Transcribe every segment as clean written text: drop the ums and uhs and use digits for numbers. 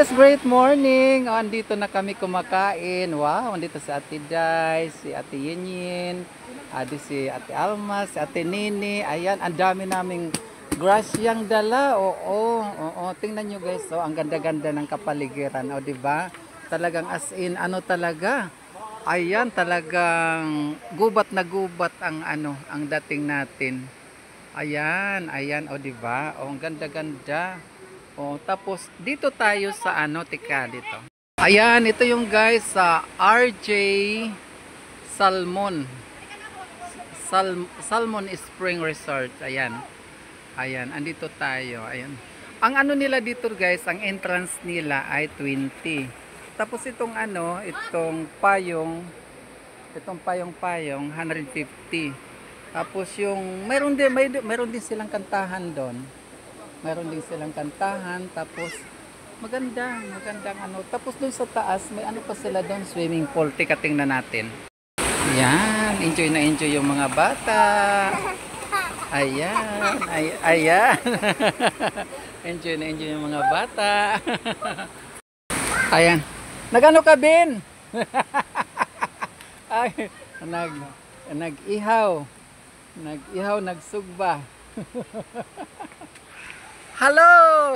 Yes, great morning. Oh, andito na kami kumakain. Wow, andito si Ate Day, si Ate Yinyin, si Ate Alma, si Ate Nini. Ayan, ang dami naming grasyang dala. Oo. Tingnan nyo guys, oh, ang ganda-ganda ng kapaligiran. O, di ba? Talagang as in, ano talaga? Ayan, talagang gubat na gubat ang ang dating natin. Ayan, o, di ba? O, ang ganda-ganda. Oh, tapos dito tayo sa tika dito. Ayan, ito yung guys sa RJ Salmon. Salmon Spring Resort. Ayan, andito tayo. Ayan. Ang nila dito guys, ang entrance nila ay 20. Tapos itong itong payong 150. Tapos yung meron din silang kantahan doon. Meron din silang kantahan, tapos magandang tapos dun sa taas may pa sila doon, swimming pool. Tika, tingnan natin. Yan, enjoy na enjoy yung mga bata. Ayan. Enjoy na enjoy yung mga bata. Ayan, nagano ka, Ben? Ay, nag-ihaw, nagsugba. Hello!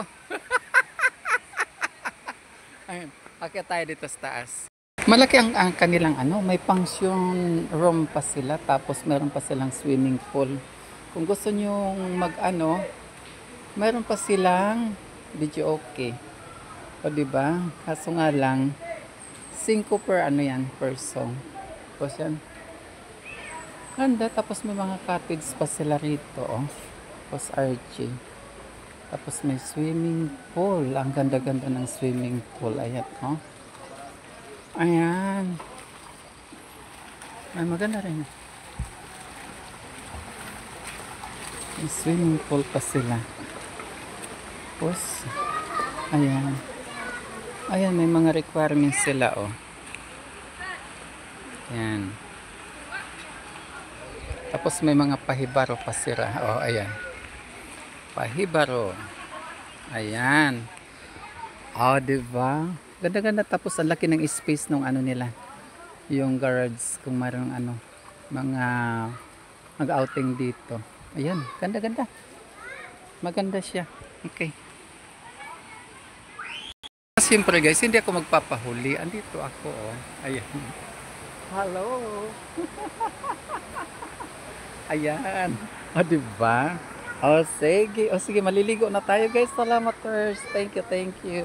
Ayun, akit tayo dito sa taas. Malaki ang kanilang may function room pa sila, tapos meron pa silang swimming pool. Kung gusto nyo meron pa silang video okay. O diba? Kaso nga lang 5 per person. Tapos yan. Ganda, tapos may mga cottage pa sila rito, oh. Tapos RG. Tapos may swimming pool. Ang ganda-ganda ng swimming pool. Ayan, oh. Ayan. Ay, maganda rin. May swimming pool pa sila. Tapos, ayan. Ayan, may mga requirements sila, oh. Ayan. Tapos may mga pahibaro pa sila. Oh, ayan. Pahibaro. Ayan. Oh, diba? Ganda-ganda. Tapos ang laki ng space nung nila. Yung garage, kung mayroong mga mag-outing dito. Ayan, ganda-ganda. Maganda siya. Okay. Siyempre guys, hindi ako magpapahuli. Andito ako, oh. Ayan. Hello. Ayan. Oh, diba? Oh, sige, maliligo na tayo guys. Salamat first. Thank you.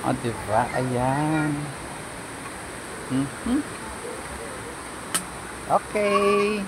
Oh, diba? Ayan. Okay.